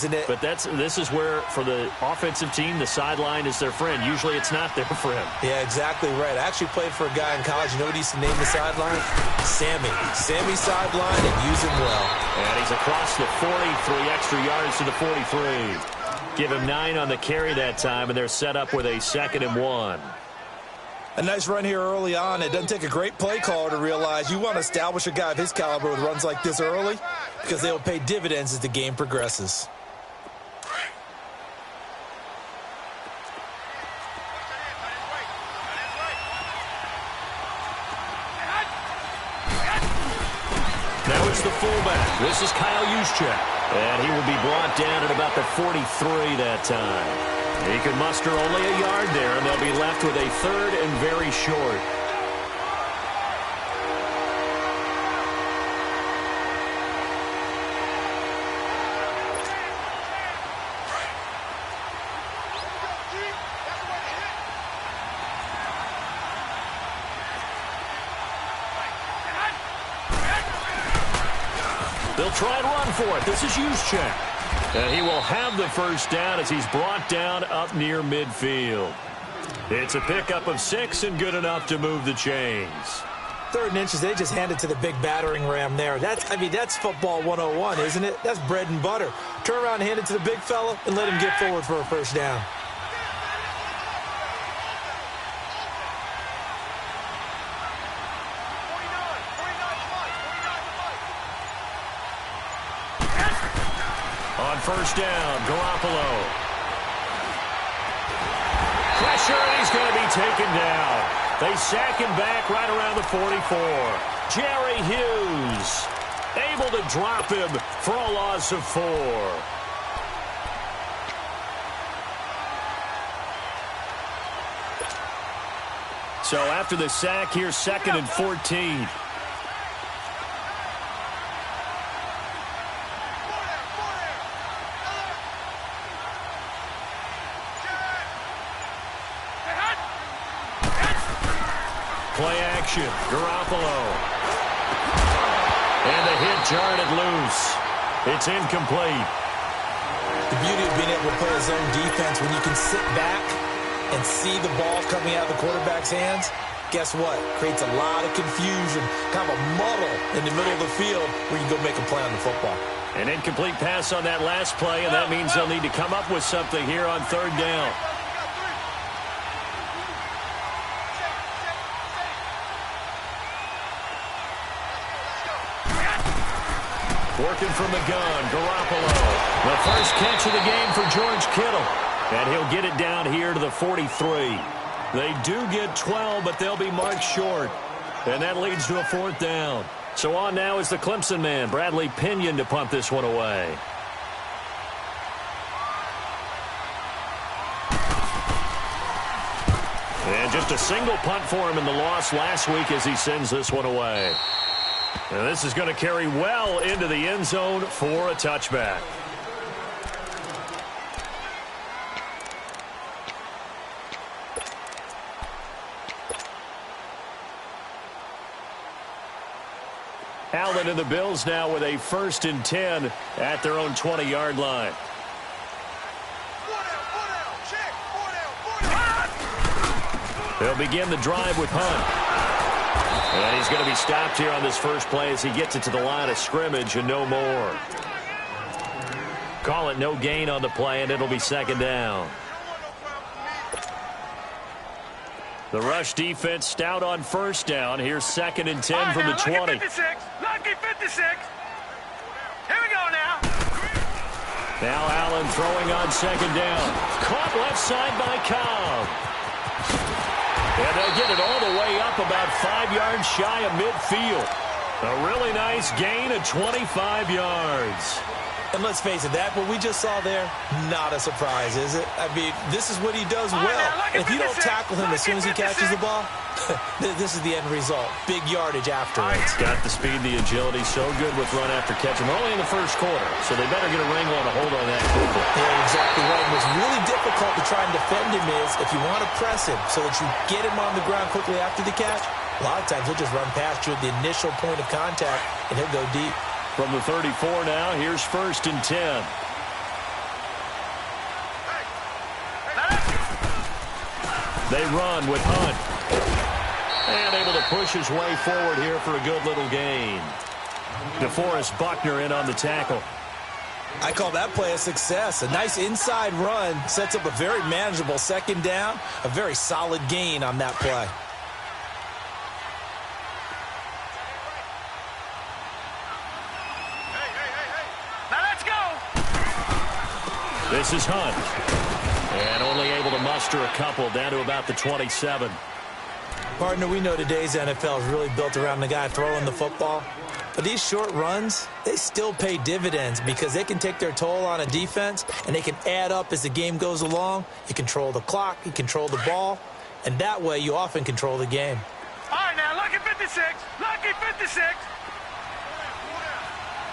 isn't it? But this is where, for the offensive team, the sideline is their friend. Usually it's not their friend. Yeah, exactly right. I actually played for a guy in college. You know what he used to name the sideline? Sammy. Sammy sideline, and use him well. And he's across the 40, 3 extra yards to the 43. Give him 9 on the carry that time, and they're set up with a 2nd and 1. A nice run here early on. It doesn't take a great play caller to realize you want to establish a guy of his caliber with runs like this early because they will pay dividends as the game progresses. Now it's the fullback. This is Kyle Juszczyk. And he will be brought down at about the 43 that time. He can muster only a yard there, and they'll be left with a 3rd and very short. They'll try and run for it. This is Juszczyk. And he will have the first down as he's brought down up near midfield. It's a pickup of 6 and good enough to move the chains. 3rd and inches, they just handed to the big battering ram there. That's football 101, isn't it? That's bread and butter. Turn around and hand it to the big fella and let him get forward for a first down. On first down, Garoppolo. Pressure, and he's going to be taken down. They sack him back right around the 44. Jerry Hughes able to drop him for a loss of 4. So after the sack, here's 2nd and 14. Play action, Garoppolo. And the hit jarred it loose. It's incomplete. The beauty of being able to play a zone defense when you can sit back and see the ball coming out of the quarterback's hands, guess what? Creates a lot of confusion, kind of a muddle in the middle of the field where you go make a play on the football. An incomplete pass on that last play, and that means they'll need to come up with something here on 3rd down. Working from the gun, Garoppolo. The first catch of the game for George Kittle. And he'll get it down here to the 43. They do get 12, but they'll be marked short. And that leads to a 4th down. So on now is the Clemson man, Bradley Pinion, to punt this one away. And just a single punt for him in the loss last week as he sends this one away. And this is going to carry well into the end zone for a touchback. Allen and the Bills now with a 1st and 10 at their own 20-yard line. They'll begin the drive with punt. And he's going to be stopped here on this first play as he gets it to the line of scrimmage and no more. Call it no gain on the play, and it'll be 2nd down. The rush defense stout on first down. Here's 2nd and 10 from the 20. Lucky 56. Lucky 56. Here we go now. Now Allen throwing on 2nd down. Caught left side by Cobb. And they'll get it all the way up about 5 yards shy of midfield. A really nice gain of 25 yards. And let's face it, that what we just saw there, not a surprise, is it? I mean, this is what he does well. If you don't tackle him as soon as he catches the ball, this is the end result. Big yardage after it. Got the speed, the agility, so good with run after catch. And we're only in the first quarter, so they better get a wrangle and a hold on that quickly. Yeah, exactly right. And what's really difficult to try and defend him is if you want to press him so that you get him on the ground quickly after the catch, a lot of times he'll just run past you at the initial point of contact, and he'll go deep. From the 34 now, here's 1st and 10. They run with Hunt. And able to push his way forward here for a good little gain. DeForest Buckner in on the tackle. I call that play a success. A nice inside run sets up a very manageable second down. A very solid gain on that play. Now let's go. This is Hunt. And only able to muster a couple down to about the 27. Partner, we know today's NFL is really built around the guy throwing the football. But these short runs, they still pay dividends because they can take their toll on a defense and they can add up as the game goes along. You control the clock, you control the ball, and that way you often control the game. All right, now, lucky 56. Lucky 56.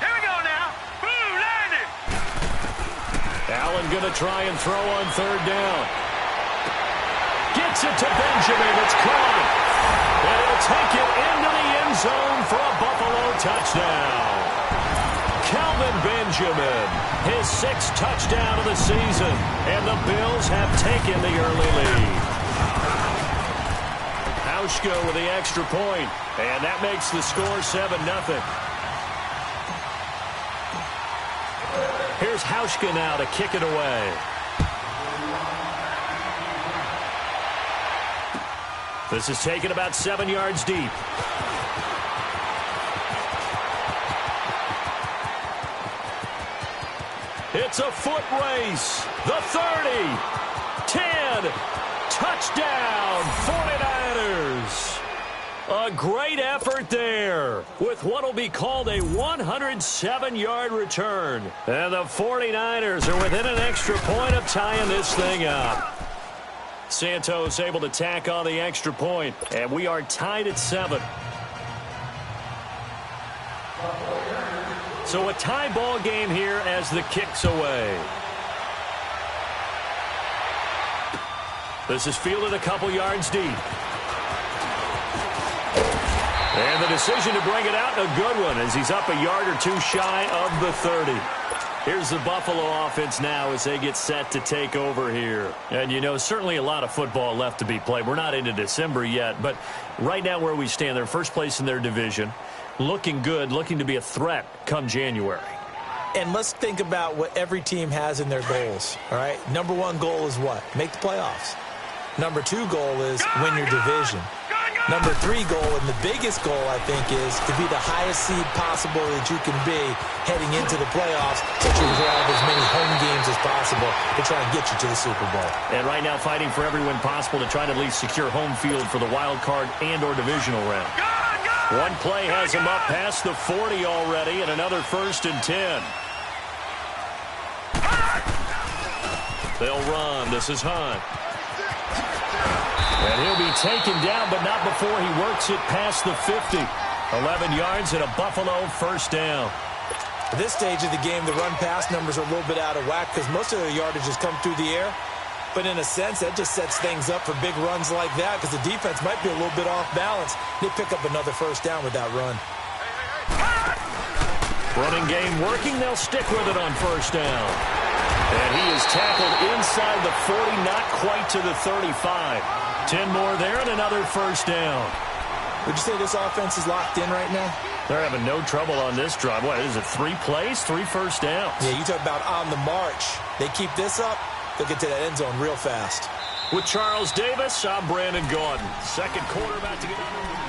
Here we go now. Boom, landed. Allen going to try and throw on third down. Gets it to Benjamin. It's caught. And he'll take it into the end zone for a Buffalo touchdown. Calvin Benjamin, his 6th touchdown of the season. And the Bills have taken the early lead. Hauschka with the extra point. And that makes the score 7-0. Here's Hauschka now to kick it away. This is taken about 7 yards deep. It's a foot race. The 30. 10. Touchdown, 49ers. A great effort there with what will be called a 107-yard return. And the 49ers are within an extra point of tying this thing up. Santos able to tack on the extra point, and we are tied at 7. So a tie ball game here as the kick's away. This is fielded a couple yards deep. And the decision to bring it out, a good one, as he's up a yard or two shy of the 30. Here's the Buffalo offense now as they get set to take over here. And, you know, certainly a lot of football left to be played. We're not into December yet, but right now where we stand, they're first place in their division. Looking good, looking to be a threat come January. And let's think about what every team has in their goals, all right? Number 1 goal is what? Make the playoffs. Number 2 goal is win your division. Number 3 goal, and the biggest goal, I think, is to be the highest seed possible that you can be heading into the playoffs, so you can have as many home games as possible to try and get you to the Super Bowl. And right now fighting for every win possible to try to at least secure home field for the wild card and or divisional round. One play has him up past the 40 already, and another 1st and 10. They'll run. This is Hunt. And he'll be taken down, but not before he works it past the 50. 11 yards and a Buffalo 1st down. At this stage of the game, the run-pass numbers are a little bit out of whack because most of their yardage has come through the air. But in a sense, that just sets things up for big runs like that because the defense might be a little bit off balance. They pick up another 1st down with that run. Running game working. They'll stick with it on 1st down. And he is tackled inside the 40, not quite to the 35. 10 more there and another 1st down. Would you say this offense is locked in right now? They're having no trouble on this drive. What is it, 3 plays, 3 1st downs? Yeah, you talk about on the march. They keep this up, they'll get to that end zone real fast. With Charles Davis, I'm Brandon Gaudin. Second quarter about to get underway.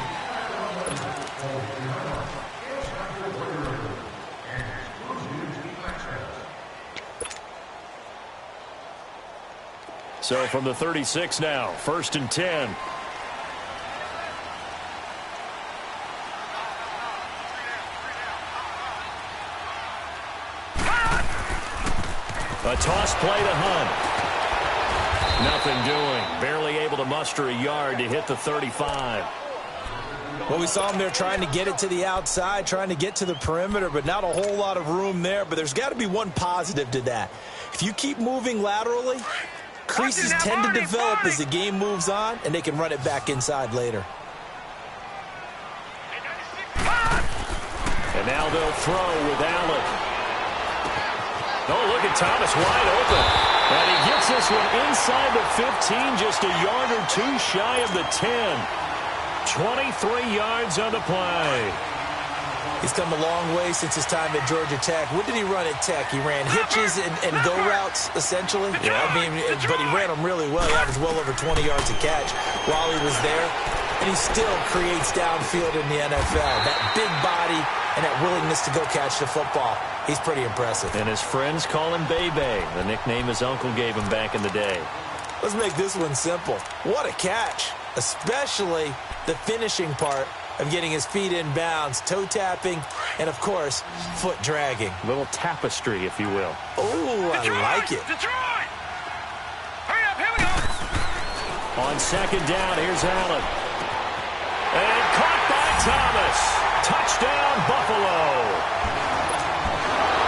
So from the 36 now, 1st and 10. A toss play to Hunt. Nothing doing. Barely able to muster a yard to hit the 35. Well, we saw him there trying to get it to the outside, trying to get to the perimeter, but not a whole lot of room there. But there's got to be one positive to that. If you keep moving laterally, creases tend to develop as the game moves on, and they can run it back inside later. And now they'll throw with Allen. Oh, look at Thomas wide open. And he gets this one inside the 15, just a yard or two shy of the 10. 23 yards on the play. He's come a long way since his time at Georgia Tech. What did he run at Tech? He ran hitches and go routes, essentially. Yeah, I mean, but he ran them really well. He averaged well over 20 yards a catch while he was there. And he still creates downfield in the NFL. That big body and that willingness to go catch the football. He's pretty impressive. And his friends call him Bebe, the nickname his uncle gave him back in the day. Let's make this one simple. What a catch, especially the finishing part of getting his feet in bounds, toe tapping, and, of course, foot dragging. A little tapestry, if you will. Oh, I like it. Detroit! Hurry up, here we go! On second down, here's Allen. And caught by Thomas. Touchdown, Buffalo.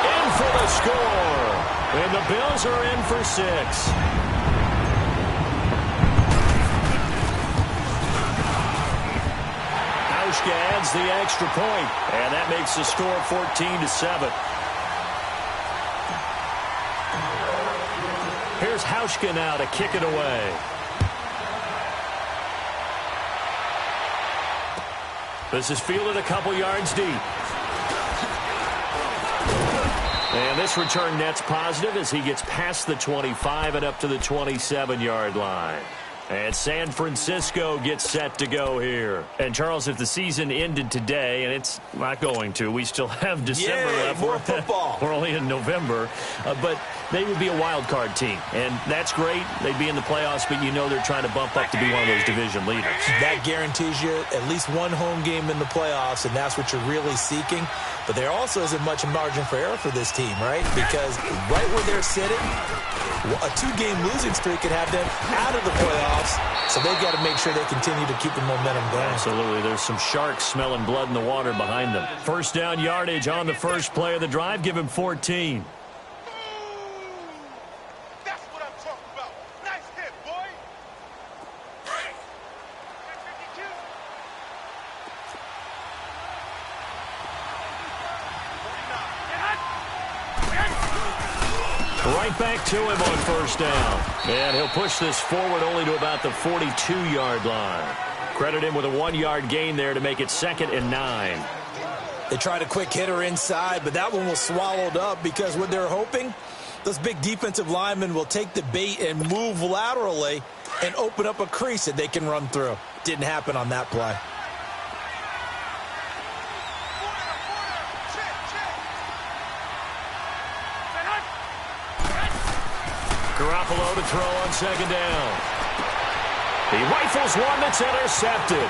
In for the score. And the Bills are in for 6. Adds the extra point, and that makes the score 14-7. Here's Hauschka now to kick it away. This is fielded a couple yards deep. And this return net's positive as he gets past the 25 and up to the 27-yard line. And San Francisco gets set to go here. And, Charles, if the season ended today, and it's not going to, we still have December left. More football. We're only in November. But they would be a wild card team. And that's great. They'd be in the playoffs, but you know they're trying to bump up to be one of those division leaders. That guarantees you at least one home game in the playoffs, and that's what you're really seeking. But there also isn't much margin for error for this team, right? Because right where they're sitting, a 2-game losing streak could have them out of the playoffs, so they've got to make sure they continue to keep the momentum going. Absolutely. There's some sharks smelling blood in the water behind them. First down yardage on the first play of the drive. Give him 14. That's what I'm talking about. Nice hit, boy. Right back to him on first down. And he'll push this forward only to about the 42-yard line. Credit him with a 1-yard gain there to make it 2nd and 9. They tried a quick hitter inside, but that one was swallowed up because what they're hoping, those big defensive linemen will take the bait and move laterally and open up a crease that they can run through. Didn't happen on that play. Garoppolo to throw on second down. He rifles one that's intercepted.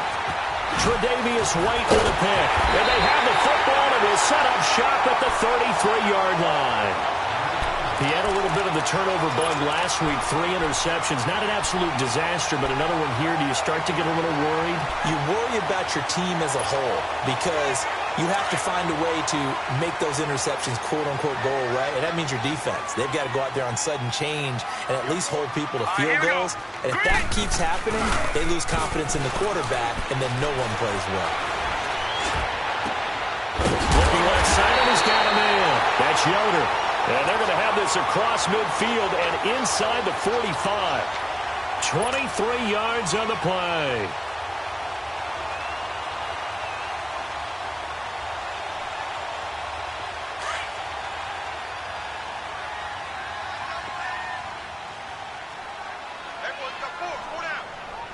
Tre'Davious White with a pick. And they have the football and will set up shop at the 33-yard line. He had a little bit of the turnover bug last week. 3 interceptions. Not an absolute disaster, but another one here. Do you start to get a little worried? You worry about your team as a whole because you have to find a way to make those interceptions quote-unquote go away, and that means your defense. They've got to go out there on sudden change and at least hold people to field goals. And if that keeps happening, they lose confidence in the quarterback, and then no one plays well. Looking left side, and he's got a man. That's Yoder. And they're going to have this across midfield and inside the 45. 23 yards on the play.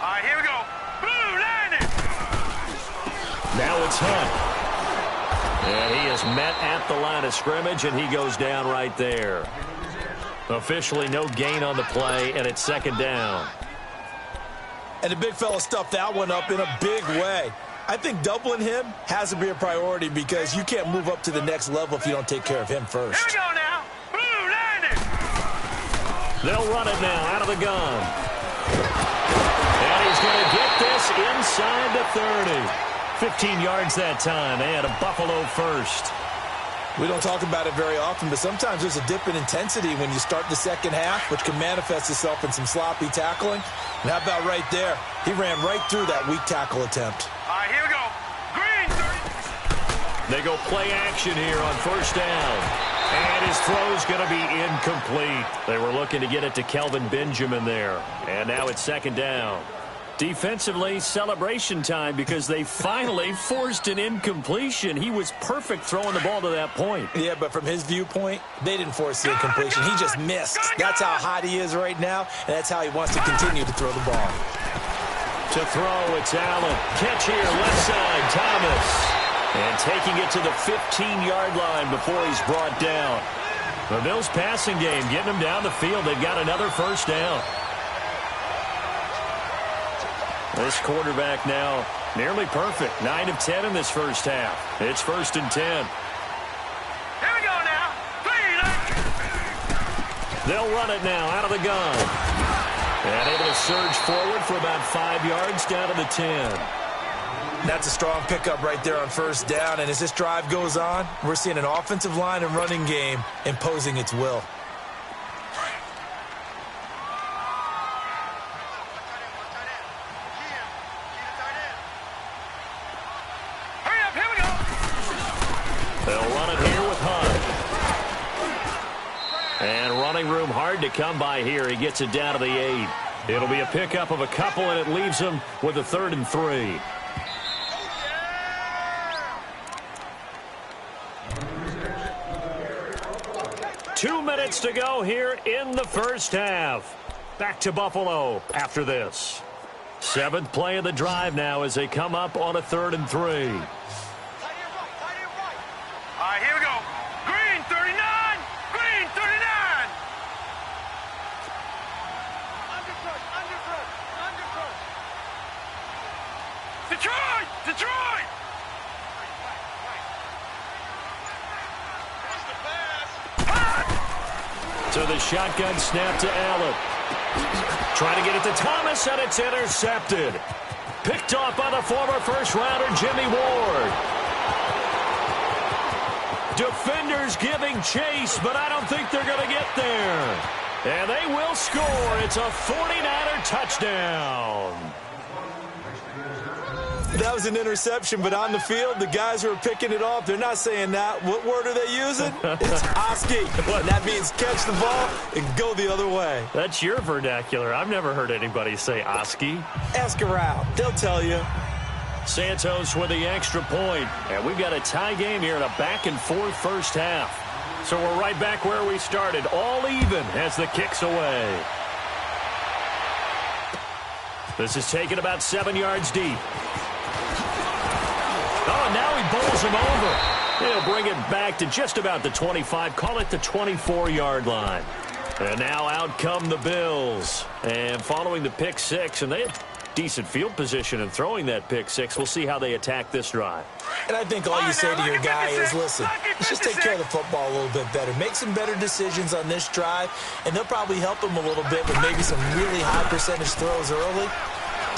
All right, here we go. Blue line it. Now it's Hunt. And he is met at the line of scrimmage, and he goes down right there. Officially no gain on the play, and it's 2nd down. And the big fella stuffed that one up in a big way. I think doubling him has to be a priority because you can't move up to the next level if you don't take care of him first. Here we go now. Blue line it. They'll run it now out of the gun. And he's going to get this inside the 30. 15 yards that time, and a Buffalo first. We don't talk about it very often, but sometimes there's a dip in intensity when you start the second half, which can manifest itself in some sloppy tackling. And how about right there? He ran right through that weak tackle attempt. All right, here we go. Green. They go play action here on first down. And his throw's going to be incomplete. They were looking to get it to Kelvin Benjamin there. And now it's second down. Defensively, celebration time because they finally forced an incompletion. He was perfect throwing the ball to that point. Yeah, but from his viewpoint, they didn't force the incompletion. He just missed. That's how hot he is right now, and that's how he wants to continue to throw the ball. To throw, it's Allen. Catch here, left side, Thomas. And taking it to the 15-yard line before he's brought down. The Bills' passing game, getting them down the field. They've got another first down. This quarterback now nearly perfect. 9 of 10 in this first half. It's 1st and 10. Here we go now. They'll run it now out of the gun. And able to surge forward for about 5 yards down to the 10. That's a strong pickup right there on first down. And as this drive goes on, we're seeing an offensive line and running game imposing its will. Room hard to come by here. He gets it down to the 8. It'll be a pickup of a couple, and it leaves him with a 3rd and 3. Two minutes to go here in the first half. Back to Buffalo after this. 7th play of the drive now as they come up on a 3rd and 3. All right, here we go. Green 39. Green 39. Detroit! Detroit! So the shotgun snap to Allen. Trying to get it to Thomas, and it's intercepted. Picked off by the former first-rounder Jimmy Ward. Defenders giving chase, but I don't think they're going to get there. And they will score. It's a 49er touchdown. That was an interception, but on the field, the guys who are picking it off, they're not saying that. What word are they using? It's Oski. And that means catch the ball and go the other way. That's your vernacular. I've never heard anybody say Oski. Ask around. They'll tell you. Santos with the extra point. And we've got a tie game here in a back-and-forth first half. So we're right back where we started, all even as the kick's away. This is taken about 7 yards deep. Oh, and now he bowls him over. He'll bring it back to just about the 25, call it the 24-yard line. And now out come the Bills. And following the pick six, and they have decent field position in throwing that pick six. We'll see how they attack this drive. And I think all you say to your guy is, listen, let's just take care of the football a little bit better. Make some better decisions on this drive, and they'll probably help him a little bit with maybe some really high percentage throws early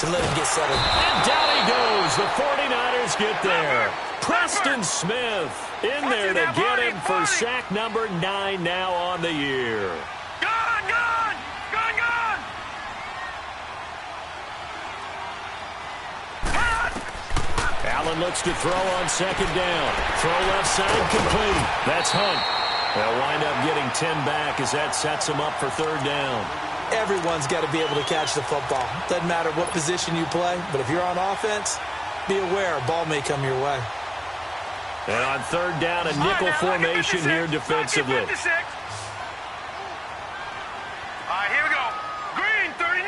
to let him get settled. And down he goes. The 49ers get there. Preston Smith in there to get him for sack number 9 now on the year. Gone, gone, gone, gone. Allen looks to throw on second down. Throw left side complete. That's Hunt. They'll wind up getting 10 back as that sets them up for third down. Everyone's got to be able to catch the football. Doesn't matter what position you play, but if you're on offense, be aware a ball may come your way. And on third down, a nickel formation here defensively. All right, here we go. Green 39.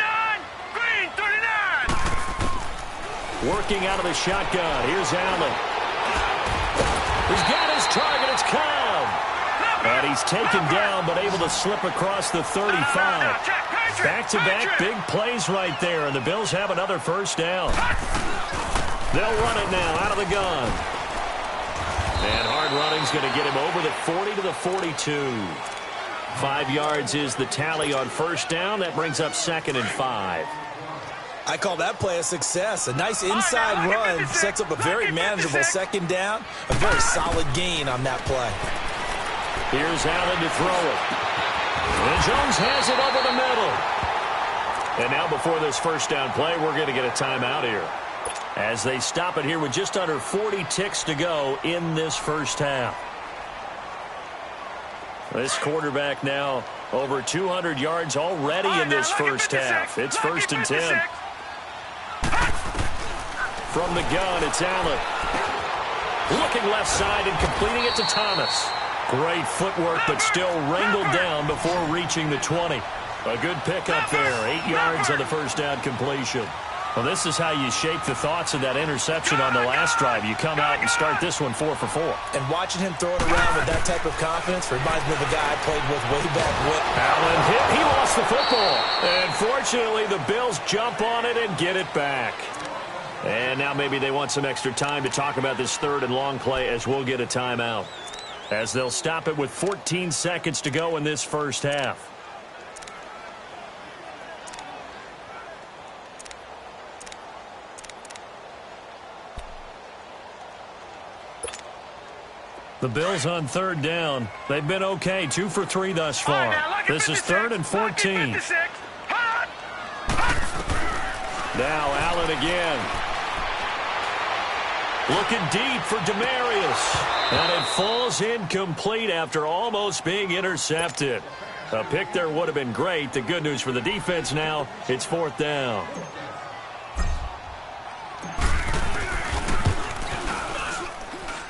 Green 39. Working out of the shotgun. Here's Allen. He's got his target. It's Cobb. And he's taken down, but able to slip across the 35. Back-to-back big plays right there, and the Bills have another first down. They'll run it now out of the gun. And hard running's going to get him over the 40 to the 42. 5 yards is the tally on first down. That brings up 2nd and 5. I call that play a success. A nice inside run sets up a very manageable second down. A very solid gain on that play. Here's Allen to throw it. And Jones has it over the middle. And now before this first down play, we're going to get a timeout here, as they stop it here with just under 40 ticks to go in this first half. This quarterback now over 200 yards already in this first half. It's 1st and 10. From the gun, it's Allen. Looking left side and completing it to Thomas. Great footwork, but still wrangled down before reaching the 20. A good pickup there. 8 yards on the first down completion. Well, this is how you shake the thoughts of that interception on the last drive. You come out and start this one 4 for 4. And watching him throw it around with that type of confidence reminds me of a guy I played with way back when. Allen hit. He lost the football. And fortunately, the Bills jump on it and get it back. And now maybe they want some extra time to talk about this 3rd and long play as we'll get a timeout. As they'll stop it with 14 seconds to go in this first half. The Bills on 3rd down. They've been okay, 2 for 3 thus far. This is 3rd and 14. Now Allen again. Looking deep for Demarius. And it falls incomplete after almost being intercepted. A pick there would have been great. The good news for the defense now, it's 4th down.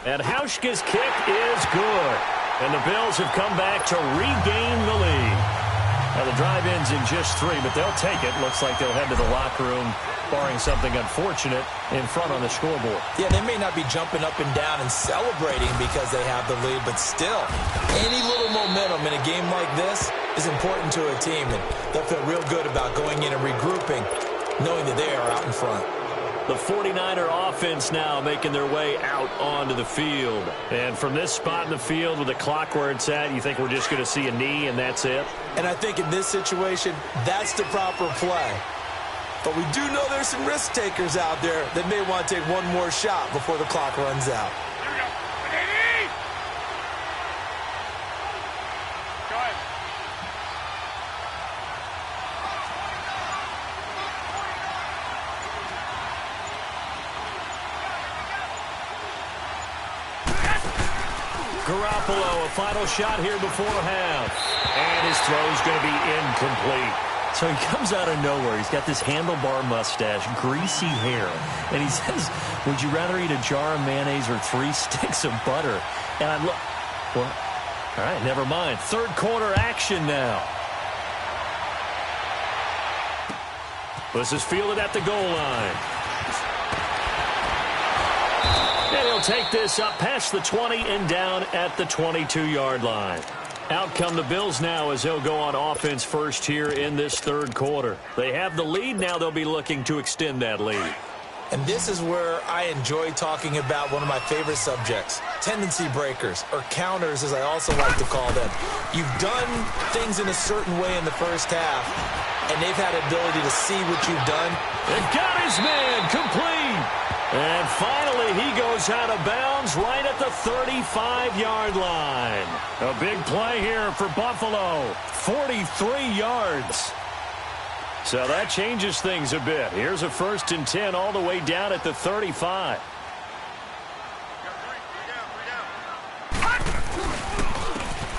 And Hauschka's kick is good. And the Bills have come back to regain the lead. Now the drive ends in just 3, but they'll take it. Looks like they'll head to the locker room, barring something unfortunate, in front on the scoreboard. Yeah, they may not be jumping up and down and celebrating because they have the lead, but still, any little momentum in a game like this is important to a team, and they'll feel real good about going in and regrouping, knowing that they are out in front. The 49er offense now making their way out onto the field. And from this spot in the field with the clock where it's at, you think we're just going to see a knee and that's it? And I think in this situation, that's the proper play. But we do know there's some risk takers out there that may want to take one more shot before the clock runs out. Garoppolo, a final shot here before half. And his throw's going to be incomplete. So he comes out of nowhere. He's got this handlebar mustache, greasy hair. And he says, would you rather eat a jar of mayonnaise or 3 sticks of butter? And I look, well, all right, never mind. 3rd quarter action now. This is fielded at the goal line. And he'll take this up past the 20 and down at the 22-yard line. Out come the Bills now as they'll go on offense first here in this 3rd quarter. They have the lead. Now they'll be looking to extend that lead. And this is where I enjoy talking about one of my favorite subjects, tendency breakers, or counters as I also like to call them. You've done things in a certain way in the first half, and they've had ability to see what you've done. And got his man complete. And finally, he goes out of bounds right at the 35-yard line. A big play here for Buffalo. 43 yards. So that changes things a bit. Here's a 1st and 10 all the way down at the 35.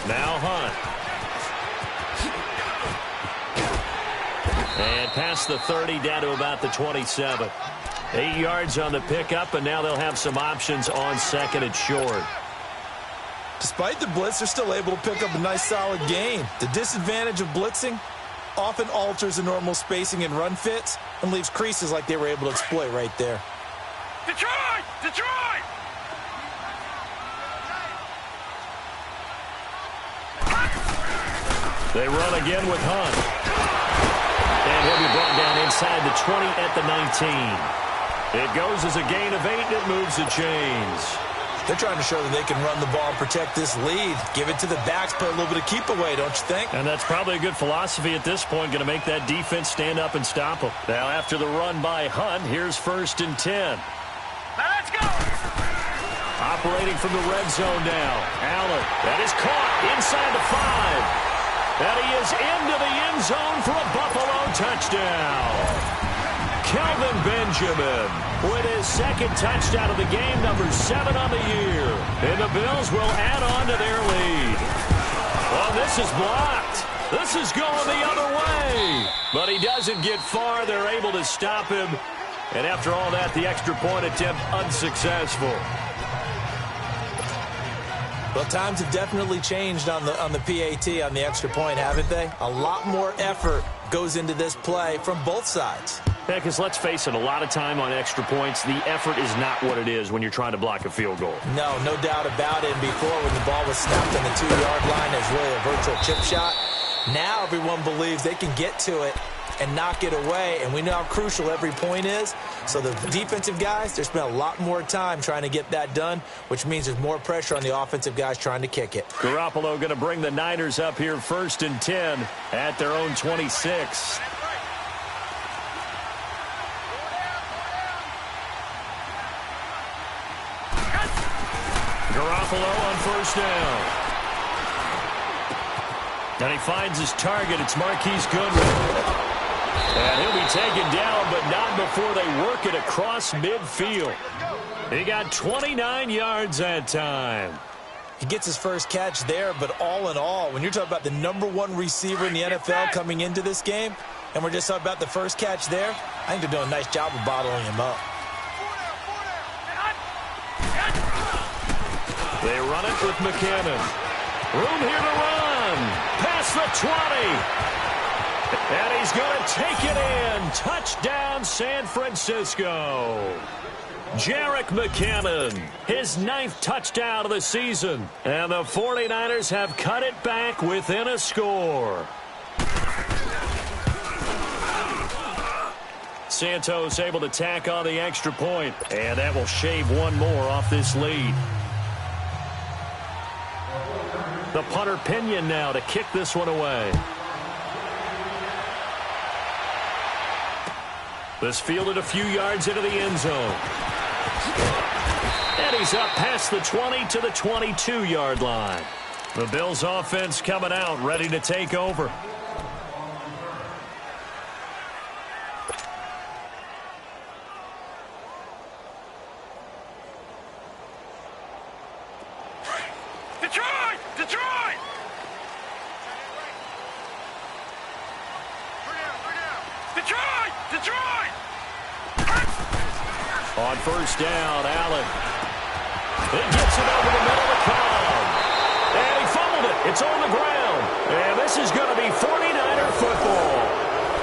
Now Hunt. And past the 30 down to about the 27. 8 yards on the pickup, and now they'll have some options on 2nd and short. Despite the blitz, they're still able to pick up a nice solid gain. The disadvantage of blitzing often alters the normal spacing and run fits and leaves creases like they were able to exploit right there. Detroit! Detroit! They run again with Hunt. And he'll be brought down inside the 20 at the 19. It goes as a gain of 8, and it moves the chains. They're trying to show that they can run the ball and protect this lead. Give it to the backs, play a little bit of keep away, don't you think? And that's probably a good philosophy at this point, going to make that defense stand up and stop them. Now, after the run by Hunt, here's 1st and 10. Now let's go! Operating from the red zone now. Allen, that is caught inside the 5. And he is into the end zone for a Buffalo touchdown. Kelvin Benjamin with his 2nd touchdown of the game, number 7 on the year. And the Bills will add on to their lead. Oh, this is blocked. This is going the other way. But he doesn't get far. They're able to stop him. And after all that, the extra point attempt unsuccessful. Well, times have definitely changed on the PAT, on the extra point, haven't they? A lot more effort goes into this play from both sides. Yeah, because let's face it, a lot of time on extra points, the effort is not what it is when you're trying to block a field goal. No doubt about it. And before, when the ball was snapped on the 2-yard line, it was really a virtual chip shot. Now everyone believes they can get to it and knock it away, and we know how crucial every point is. So the defensive guys, they spent a lot more time trying to get that done, which means there's more pressure on the offensive guys trying to kick it. Garoppolo going to bring the Niners up here 1st and 10 at their own 26. Garoppolo on 1st down. And he finds his target. It's Marquise Goodwin. And he'll be taken down, but not before they work it across midfield. He got 29 yards that time. He gets his first catch there, but all in all, when you're talking about the #1 receiver in the NFL coming into this game, and we're just talking about the first catch there, I think they're doing a nice job of bottling him up. They run it with McKinnon. Room here to run. Past the 20. And he's going to take it in. Touchdown, San Francisco. Jerick McKinnon, his 9th touchdown of the season. And the 49ers have cut it back within a score. Santos able to tack on the extra point. And that will shave one more off this lead. The punter Pinion now to kick this one away. This fielded a few yards into the end zone. And he's up past the 20 to the 22-yard line. The Bills offense coming out, ready to take over. Detroit! Detroit! Detroit! Detroit! On 1st down, Allen. He gets it over the middle of the crowd. And he fumbled it. It's on the ground. And this is going to be 49er football.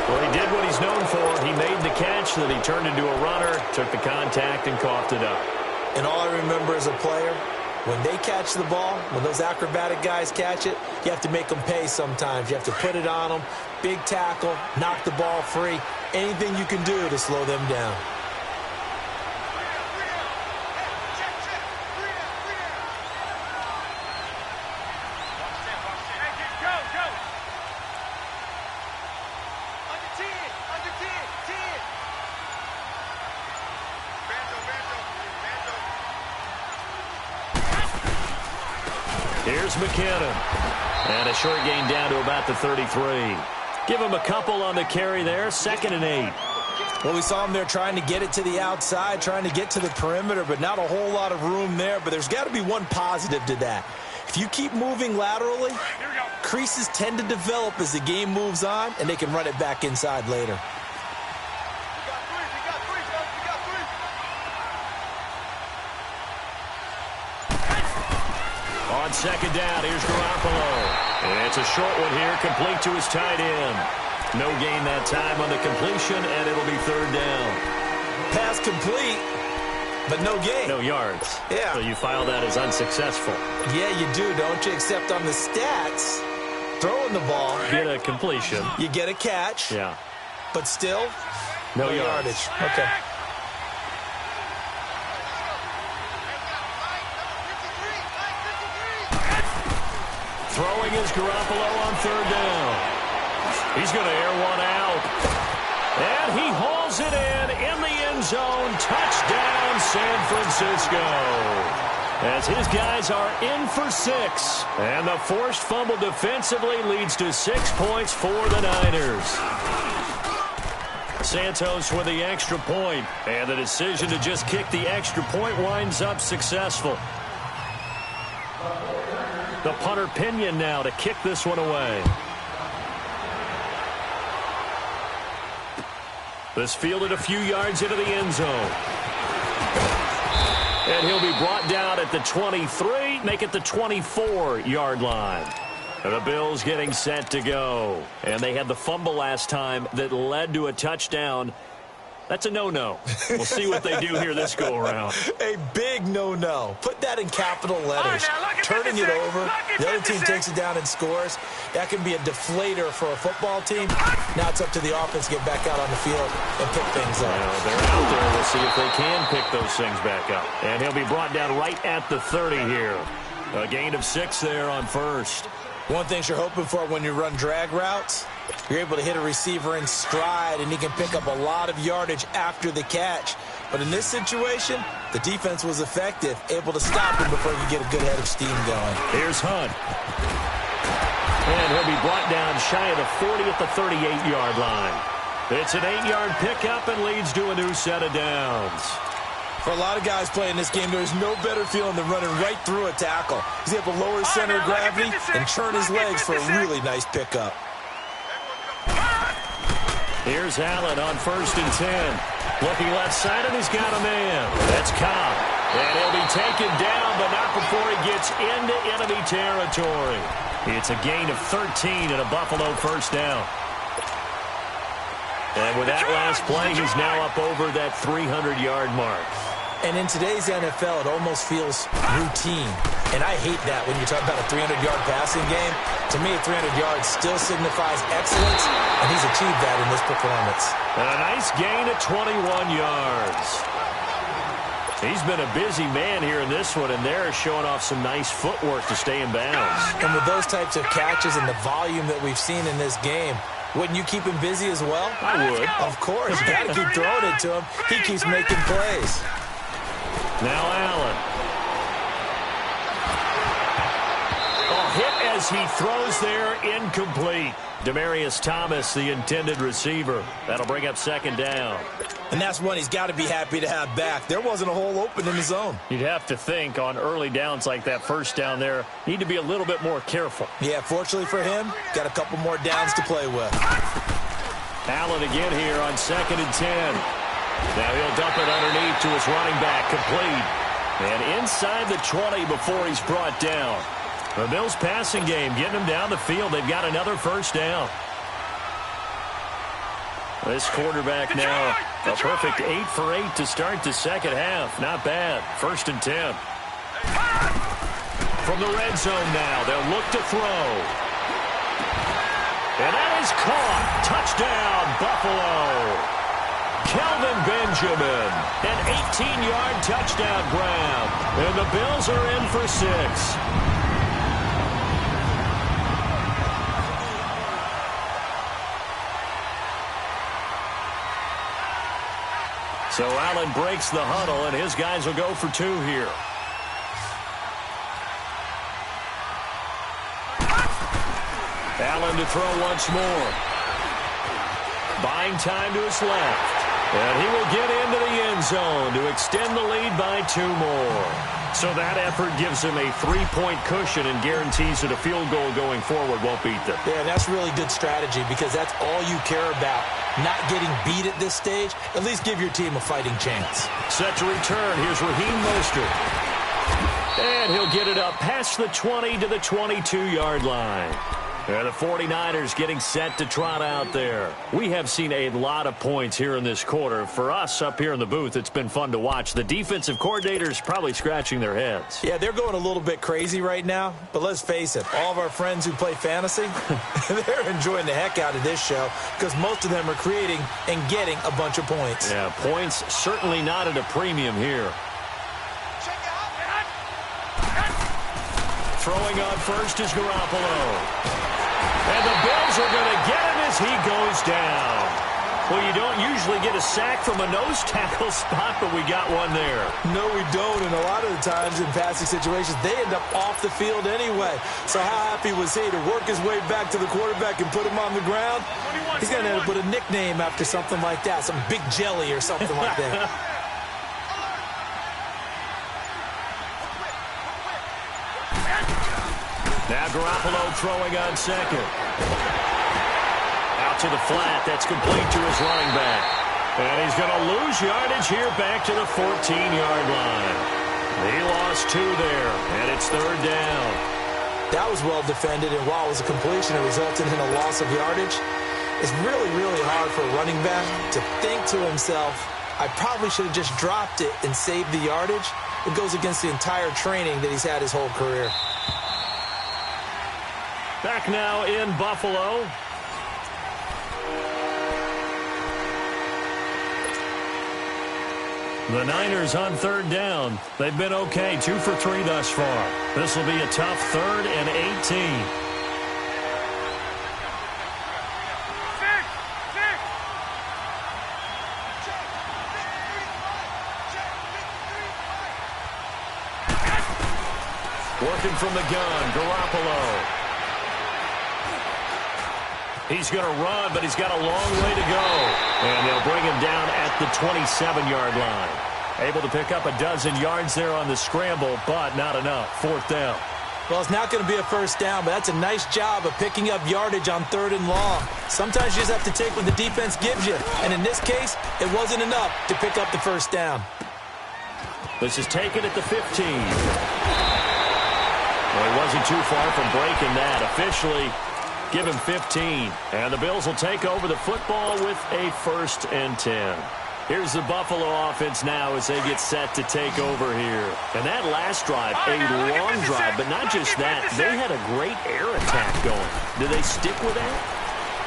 Well, he did what he's known for. He made the catch, then he turned into a runner, took the contact, and coughed it up. And all I remember as a player, when they catch the ball, when those acrobatic guys catch it, you have to make them pay sometimes. You have to put it on them, big tackle, knock the ball free, anything you can do to slow them down. Here's McKinnon. And a short gain down to about the 33. Give him a couple on the carry there. 2nd and 8. Well, we saw him there trying to get it to the outside, trying to get to the perimeter, but not a whole lot of room there. But there's got to be one positive to that. If you keep moving laterally, creases tend to develop as the game moves on, and they can run it back inside later. On 2nd down, here's Garoppolo. It's a short one here, complete to his tight end. No gain that time on the completion, and it'll be 3rd down. Pass complete, but no gain. No yards. Yeah. So you file that as unsuccessful. Yeah, you do, don't you? Except on the stats, throwing the ball. Get a completion. You get a catch. Yeah. But still, no yardage. Okay. Throwing is Garoppolo on 3rd down. He's going to air one out. And he hauls it in the end zone. Touchdown, San Francisco. As his guys are in for 6. And the forced fumble defensively leads to 6 points for the Niners. Santos with the extra point. And the decision to just kick the extra point winds up successful. The punter Pinion now to kick this one away. This fielded a few yards into the end zone. And he'll be brought down at the 23, make it the 24-yard line. And the Bills getting set to go. And they had the fumble last time that led to a touchdown. That's a no-no. We'll see what they do here this go-around. A big no-no. Put that in capital letters. Turning it over, the other team takes it down and scores. That can be a deflator for a football team. Now it's up to the offense to get back out on the field and pick things up. Well, they're out there. We'll see if they can pick those things back up. And he'll be brought down right at the 30 here. A gain of 6 there on first. One thing you're hoping for when you run drag routes, you're able to hit a receiver in stride, and he can pick up a lot of yardage after the catch. But in this situation, the defense was effective, able to stop him before you get a good head of steam going. Here's Hunt. And he'll be brought down shy of the 40 at the 38-yard line. It's an 8-yard pickup and leads to a new set of downs. For a lot of guys playing this game, there's no better feeling than running right through a tackle. He's able to lower his center of gravity and turn his legs for a really nice pickup. Here's Allen on 1st and 10. Looking left side, and he's got a man. That's Cobb. And he'll be taken down, but not before he gets into enemy territory. It's a gain of 13 and a Buffalo first down. And with that last play, he's now up over that 300-yard mark. And in today's NFL, it almost feels routine. And I hate that when you talk about a 300-yard passing game. To me, 300 yards still signifies excellence, and he's achieved that in this performance. And a nice gain of 21 yards. He's been a busy man here in this one, and they're showing off some nice footwork to stay in bounds. And with those types of catches and the volume that we've seen in this game, wouldn't you keep him busy as well? I would. Of course. You got to keep throwing it to him. He keeps making plays. Now Allen. A hit as he throws there, incomplete. Demaryius Thomas, the intended receiver. That'll bring up 2nd down. And that's one he's got to be happy to have back. There wasn't a hole open in the zone. You'd have to think on early downs like that first down there, need to be a little bit more careful. Yeah, fortunately for him, got a couple more downs to play with. Allen again here on 2nd and 10. Now he'll dump it underneath to his running back, complete. And inside the 20 before he's brought down. The Bills passing game, getting him down the field. They've got another first down. This quarterback now, a perfect 8 for 8 to start the second half. Not bad. 1st and 10. From the red zone now, they'll look to throw. And that is caught. Touchdown, Buffalo. Kelvin Benjamin, an 18-yard touchdown grab. And the Bills are in for 6. So Allen breaks the huddle, and his guys will go for 2 here. Allen to throw once more. Buying time to his left. And he will get into the end zone to extend the lead by 2 more. So that effort gives him a 3-point cushion and guarantees that a field goal going forward won't beat them. Yeah, that's really good strategy because that's all you care about. Not getting beat at this stage. At least give your team a fighting chance. Set to return. Here's Raheem Mostert. And he'll get it up past the 20 to the 22-yard line. And the 49ers getting set to trot out there. We have seen a lot of points here in this quarter. For us up here in the booth, it's been fun to watch. The defensive coordinators probably scratching their heads. Yeah, they're going a little bit crazy right now. But let's face it, all of our friends who play fantasy, they're enjoying the heck out of this show because most of them are creating and getting a bunch of points. Yeah, points certainly not at a premium here. Throwing on first is Garoppolo. And the Bills are going to get him as he goes down. Well, you don't usually get a sack from a nose tackle spot, but we got one there. No, we don't. And a lot of the times in passing situations, they end up off the field anyway. So how happy was he to work his way back to the quarterback and put him on the ground? He's going to end up with a nickname after something like that, some Big Jelly or something like that. Garoppolo throwing on second. Out to the flat. That's complete to his running back. And he's going to lose yardage here back to the 14-yard line. He lost 2 there, and it's third down. That was well defended, and while it was a completion, it resulted in a loss of yardage. It's really, really hard for a running back to think to himself, I probably should have just dropped it and saved the yardage. It goes against the entire training that he's had his whole career. Back now in Buffalo. The Niners on third down. They've been okay, 2 for 3 thus far. This will be a tough 3rd and 18. Working from the gun, Garoppolo. He's going to run, but he's got a long way to go. And they'll bring him down at the 27-yard line. Able to pick up a dozen yards there on the scramble, but not enough. 4th down. Well, it's not going to be a first down, but that's a nice job of picking up yardage on 3rd and long. Sometimes you just have to take what the defense gives you. And in this case, it wasn't enough to pick up the first down. This is taken at the 15. Well, he wasn't too far from breaking that. Officially, give him 15. And the Bills will take over the football with a 1st and 10. Here's the Buffalo offense now as they get set to take over here. And that last drive, a long drive, but not just that. They had a great air attack going. Do they stick with that?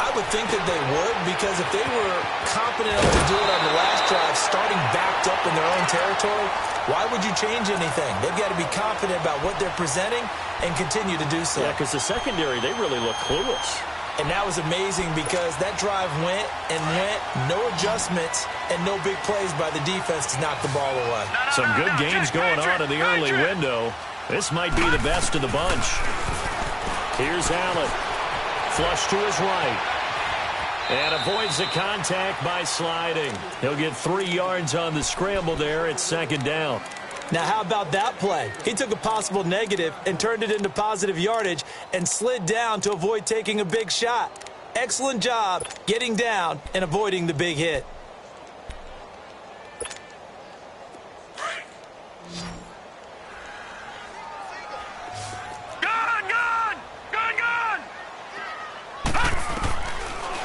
I would think that they would, because if they were competent enough to do it on the last drive, starting backed up in their own territory, why would you change anything? They've got to be confident about what they're presenting and continue to do so. Yeah, because the secondary, they really look clueless. And that was amazing because that drive went and went, no adjustments, and no big plays by the defense to knock the ball away. Some good games going on in the early window. This might be the best of the bunch. Here's Allen. Flush to his right. And avoids the contact by sliding. He'll get 3 yards on the scramble there at 2nd down. Now, how about that play? He took a possible negative and turned it into positive yardage and slid down to avoid taking a big shot. Excellent job getting down and avoiding the big hit.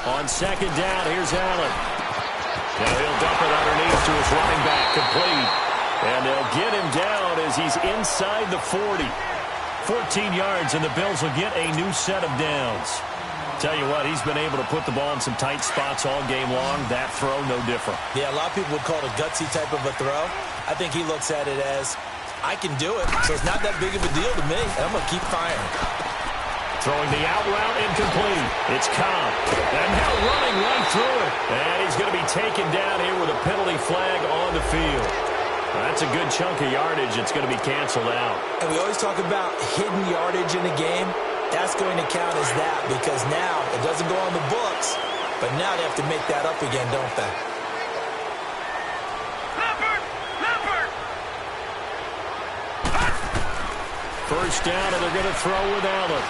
On 2nd down, here's Allen. Now he'll dump it underneath to his running back, complete. And they'll get him down as he's inside the 40. 14 yards, and the Bills will get a new set of downs. Tell you what, he's been able to put the ball in some tight spots all game long. That throw, no different. Yeah, a lot of people would call it a gutsy type of a throw. I think he looks at it as, I can do it, so it's not that big of a deal to me, and I'm going to keep firing. Throwing the out route incomplete. It's Cobb. And now running right through it. And he's going to be taken down here with a penalty flag on the field. That's a good chunk of yardage. It's going to be canceled out. And we always talk about hidden yardage in a game. That's going to count as that because now it doesn't go on the books, but now they have to make that up again, don't they? First down, and they're going to throw with Allen.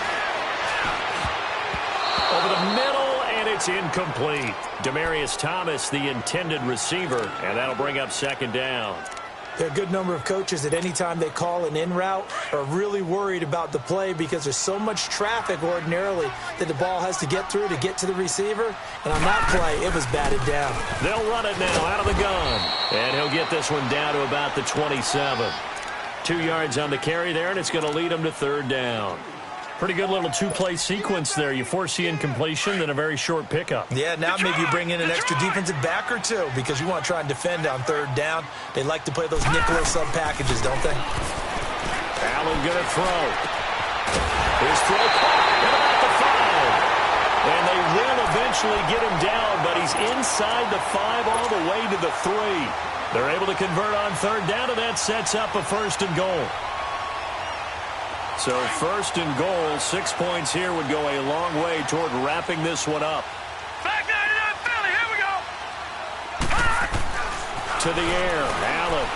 Over the middle, and it's incomplete. Demaryius Thomas, the intended receiver, and that'll bring up 2nd down. There are a good number of coaches at any time they call an in route are really worried about the play because there's so much traffic ordinarily that the ball has to get through to get to the receiver. And on that play, it was batted down. They'll run it now out of the gun. And he'll get this one down to about the 27. 2 yards on the carry there, and it's going to lead him to 3rd down. Pretty good little 2-play sequence there. You force the incompletion, then a very short pickup. Yeah, now maybe you bring in an extra defensive back or two because you want to try and defend on 3rd down. They like to play those nickel or sub packages, don't they? Allen going to throw. His throw caught at about the 5. And they will eventually get him down, but he's inside the 5 all the way to the 3. They're able to convert on 3rd down, and that sets up a 1st and goal. So 1st and goal, 6 points here would go a long way toward wrapping this one up. Back 99 Philly, here we go. To the air, Allen.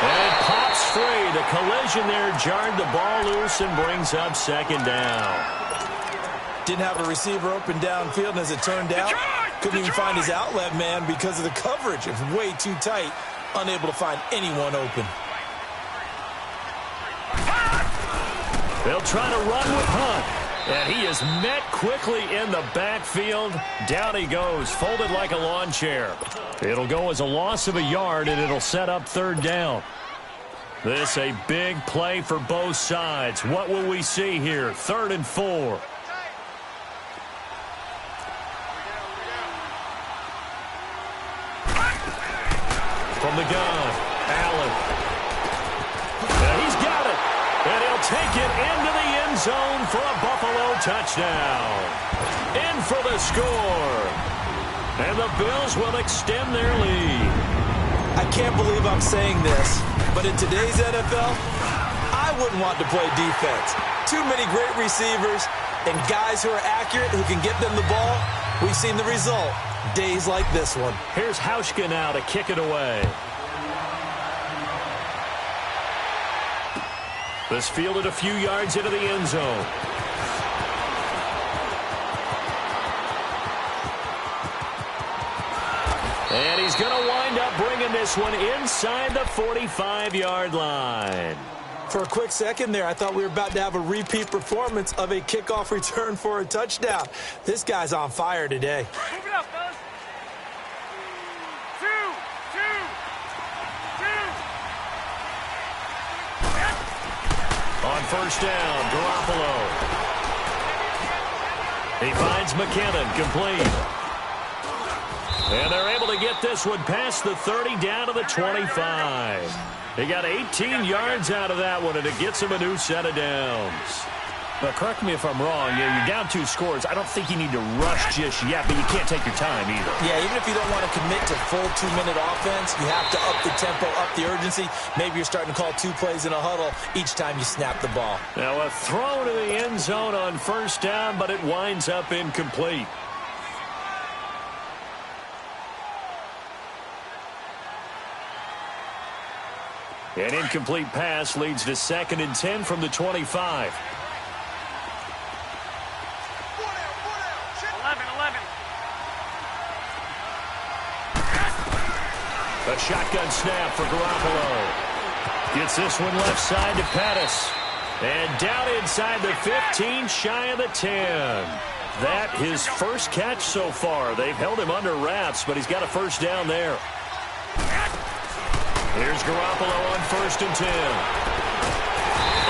And it pops free. The collision there jarred the ball loose and brings up second down. Didn't have a receiver open downfield, and as it turned out, couldn't even find his outlet man because of the coverage. It was way too tight, unable to find anyone open. They'll try to run with Hunt. And he is met quickly in the backfield. Down he goes, folded like a lawn chair. It'll go as a loss of a yard, and it'll set up third down. This a big play for both sides. What will we see here? 3rd and 4. From the gun, Allen. And he's got it. And he'll take it into the end zone for a Buffalo touchdown. In for the score. And the Bills will extend their lead. I can't believe I'm saying this, but in today's NFL, I wouldn't want to play defense. Too many great receivers and guys who are accurate, who can get them the ball. We've seen the result. Days like this one. Here's Hauschka now to kick it away. This fielded a few yards into the end zone. And he's going to wind up bringing this one inside the 45-yard line. For a quick second there, I thought we were about to have a repeat performance of a kickoff return for a touchdown. This guy's on fire today. Move it up, fellas. 2, 2, 2. On first down, Garoppolo. He finds McKinnon, complete. And they're able to get this one past the 30 down to the 25. They got 18 yards out of that one, and it gets them a new set of downs. But correct me if I'm wrong. You're down 2 scores. I don't think you need to rush just yet, but you can't take your time either. Yeah, even if you don't want to commit to full 2-minute offense, you have to up the tempo, up the urgency. Maybe you're starting to call 2 plays in a huddle each time you snap the ball. Now a throw to the end zone on first down, but it winds up incomplete. An incomplete pass leads to 2nd and 10 from the 25. 11. A shotgun snap for Garoppolo. Gets this one left side to Pettis. And down inside the 15, shy of the 10. That his first catch so far. They've held him under wraps, but he's got a first down there. Here's Garoppolo on 1st and 10.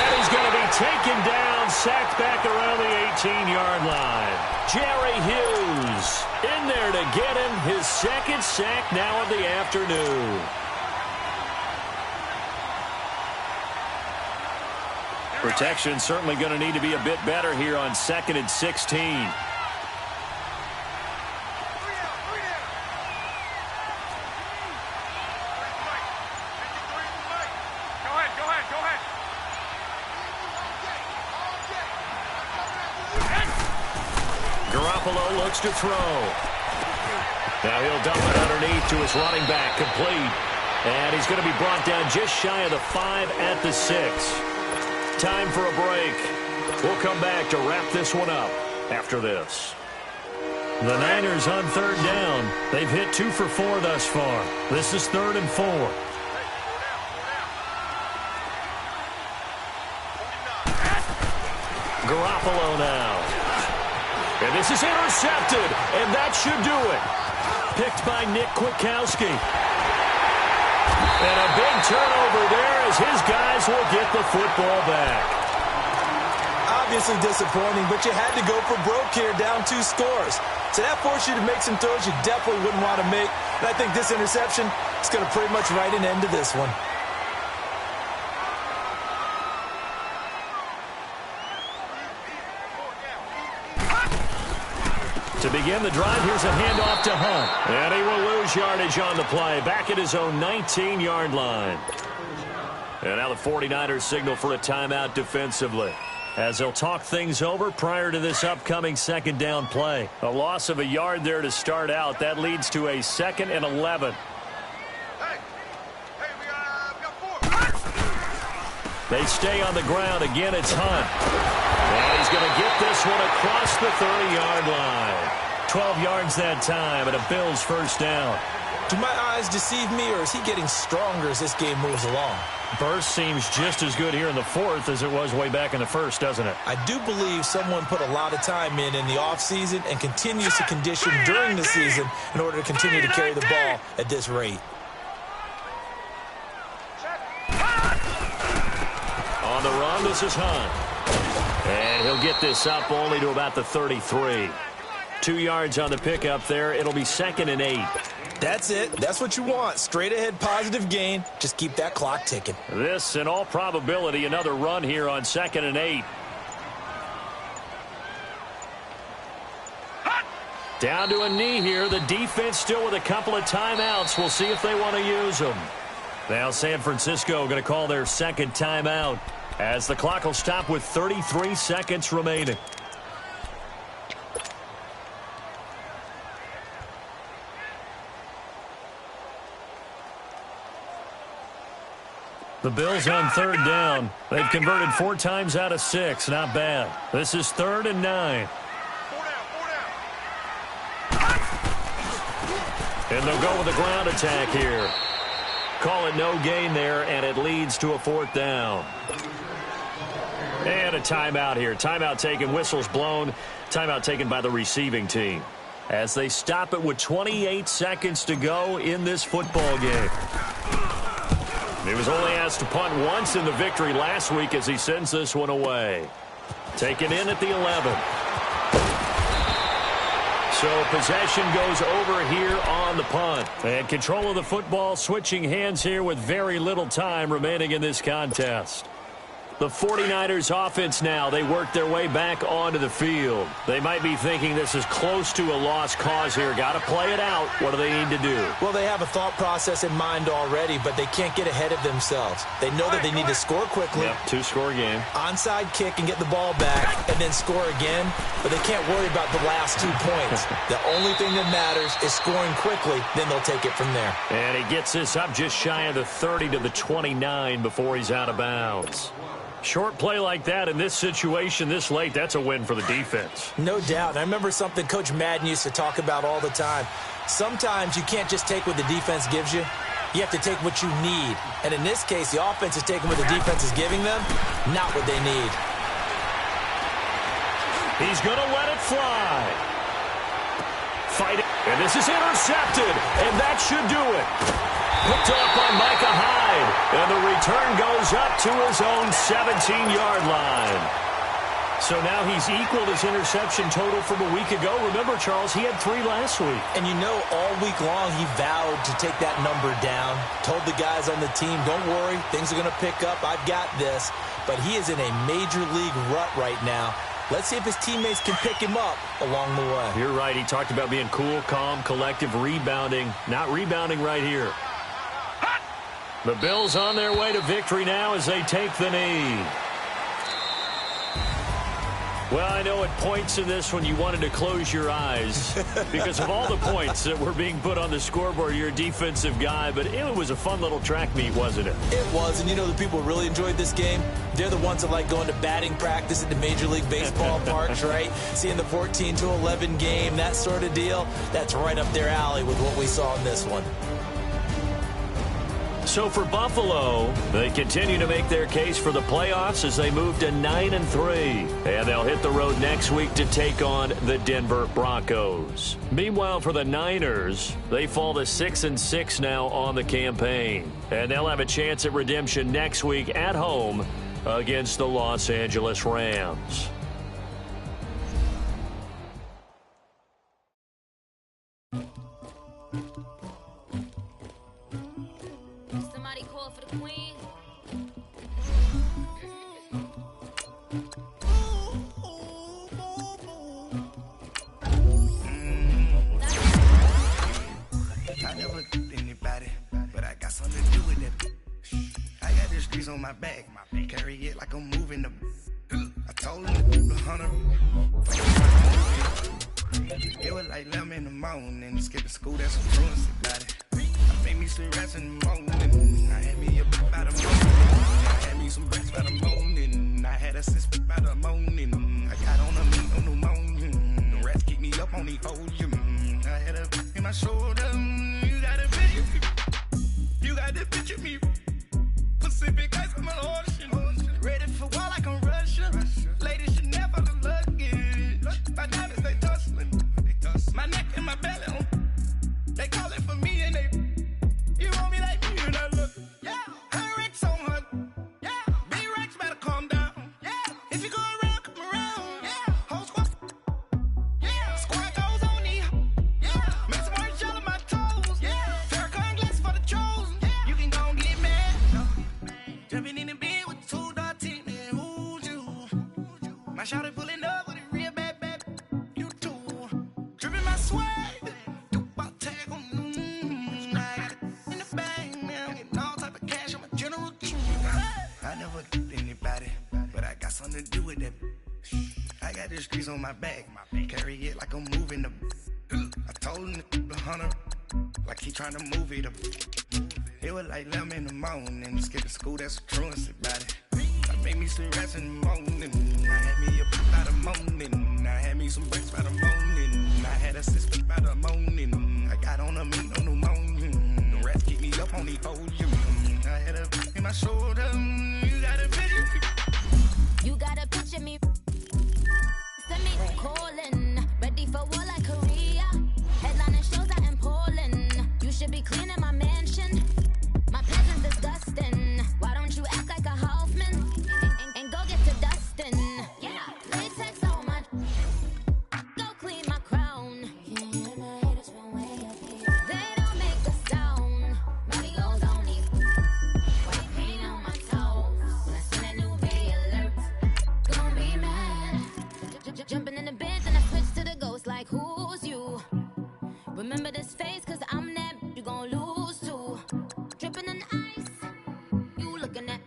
And he's going to be taken down, sacked back around the 18-yard line. Jerry Hughes in there to get him his 2nd sack now of the afternoon. Protection certainly going to need to be a bit better here on 2nd and 16. Garoppolo looks to throw. Now he'll dump it underneath to his running back, complete. And he's going to be brought down just shy of the 5 at the 6. Time for a break. We'll come back to wrap this one up after this. The Niners on 3rd down. They've hit 2 for 4 thus far. This is 3rd and 4. Garoppolo now. And this is intercepted, and that should do it. Picked by Nick Kwiatkowski. And a big turnover there as his guys will get the football back. Obviously disappointing, but you had to go for broke here, down 2 scores. So that forced you to make some throws you definitely wouldn't want to make. And I think this interception is going to pretty much write an end to this one. To begin the drive, here's a handoff to Hunt. And he will lose yardage on the play, back at his own 19-yard line. And now the 49ers signal for a timeout defensively, as they'll talk things over prior to this upcoming 2nd down play. A loss of a yard there to start out. That leads to a 2nd and 11. They stay on the ground. Again, it's Hunt. And he's going to get this one across the 30-yard line. 12 yards that time, and a Bills first down. Do my eyes deceive me, or is he getting stronger as this game moves along? Burst seems just as good here in the fourth as it was way back in the first, doesn't it? I do believe someone put a lot of time in the offseason and continues to condition during the season in order to continue to carry the ball at this rate. On the run, this is Hunt. And he'll get this up only to about the 33. 2 yards on the pickup there. It'll be 2nd and 8. That's it. That's what you want. Straight ahead positive gain. Just keep that clock ticking. This, in all probability, another run here on 2nd and 8. Down to a knee here. The defense still with a couple of timeouts. We'll see if they want to use them. Now San Francisco going to call their second timeout as the clock will stop with 33 seconds remaining. The Bills on 3rd down. They've converted 4 times out of 6. Not bad. This is 3rd and 9. And they'll go with a ground attack here. Call it no gain there, and it leads to a 4th down. And a timeout here. Timeout taken, whistles blown. Timeout taken by the receiving team. As they stop it with 28 seconds to go in this football game. He was only asked to punt once in the victory last week as he sends this one away. Taken in at the 11. So possession goes over here on the punt. And control of the football switching hands here with very little time remaining in this contest. The 49ers offense now, they work their way back onto the field. They might be thinking this is close to a lost cause here. Got to play it out. What do they need to do? Well, they have a thought process in mind already, but they can't get ahead of themselves. They know that they need to score quickly. Yep, 2-score game. Onside kick and get the ball back and then score again, but they can't worry about the last 2 points. The only thing that matters is scoring quickly, then they'll take it from there. And he gets this up just shy of the 30 to the 29 before he's out of bounds. Short play like that in this situation this late, that's a win for the defense. No doubt. I remember something Coach Madden used to talk about all the time. Sometimes you can't just take what the defense gives you. You have to take what you need. And in this case, the offense is taking what the defense is giving them, not what they need. He's going to let it fly. Fight it. And this is intercepted. And that should do it. Picked off by Micah Hyde. And the return goes up to his own 17-yard line. So now he's equaled his interception total from a week ago. Remember, Charles, he had 3 last week. And you know, all week long he vowed to take that number down. Told the guys on the team, don't worry, things are going to pick up. I've got this. But he is in a major league rut right now. Let's see if his teammates can pick him up along the way. You're right. He talked about being cool, calm, collective, rebounding. Not rebounding right here. The Bills on their way to victory now as they take the knee. Well, I know at points in this when you wanted to close your eyes because of all the points that were being put on the scoreboard. You're a defensive guy, but it was a fun little track meet, wasn't it? It was, and you know the people who really enjoyed this game? They're the ones that like going to batting practice at the Major League Baseball parks, right? Seeing the 14-11 game, that sort of deal. That's right up their alley with what we saw in this one. So for Buffalo, they continue to make their case for the playoffs as they move to 9-3. And they'll hit the road next week to take on the Denver Broncos. Meanwhile, for the Niners, they fall to 6-6 now on the campaign. And they'll have a chance at redemption next week at home against the Los Angeles Rams. On my back, carry it like I'm moving the. I told him to keep 100. It was like 11 in the morning, skipping school, that's some truancy about it. made me sleep rest in the morning. I had me up by the morning. I had me some breakfast by the morning. I had a sis by the morning. I got on a meat on the morning. The rats keep me up on the podium. I had a in my shoulder. You got a picture. You got the picture me. Pacific ice on my ocean. Ready for war like I'm Russian. Ladies should never the luggage. My diamonds they tussling. My neck and my belly on. They call it for me and they. You want me like me and I look. Yeah. Her Rex on her. Yeah. B-Rex better calm down. Yeah. If you go around, come around. Yeah. Whole squad. Yeah. Squad goes on me. Yeah. Make some orange gel on my toes. Yeah. Farrakhan glass for the chosen. Yeah. You can go and get mad. Jumping in the bed with 2.10 and who's you? My shawty pulling up with a real bad. You too. Dripping my swag. Something to do with that. I got the streets on my back. Carry it like I'm moving the. I told him the hunter, like he trying to move it up. It was like 11 in the morning. Skip to school, that's a truancy about it. I made me sleep rest in the morning. I had me up by the morning. I had me some breakfast by the morning. I had a sis by the morning. I got on a meat on the morning. The rats keep me up on the podium. I had a in my shoulder. You got a picture. You gotta picture me. Send me calling. Ready for war like Korea. Headlining shows out in Poland. You should be cleaning my mansion. My presence disgusting. Why don't you act like a Hoffman? And go get to dustin'. Yeah, latex on my. Go clean my crown. They don't make a sound. Money goes on these. White paint on my toes. When I send a new bay alert. Gonna be mad. Jumping in the beds and I switch to the ghost like who's you? Remember this face cause I'm that you gon' lose too. Dripping in ice. You looking at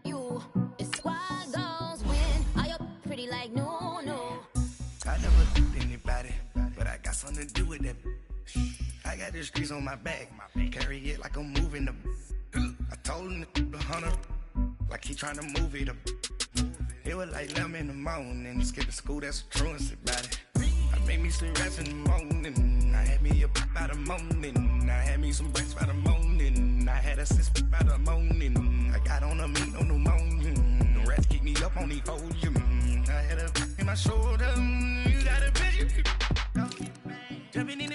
you. It's squad goes win. Are you pretty like no? I never did anybody, but I got something to do with that. I got the streets on my back. Carry it like I'm moving the. I told him the hunter, like he trying to move it up. It was like 11 in the morning. Skip to school, that's a truancy about it. I made me sleep rest in the morning. I had me up by the morning. I had me some breakfast by the morning. I had a sis by the morning. I got on a meat on the morning. The rats keep me up on the podium. I had a in my shoulder. You got a picture. Jumping in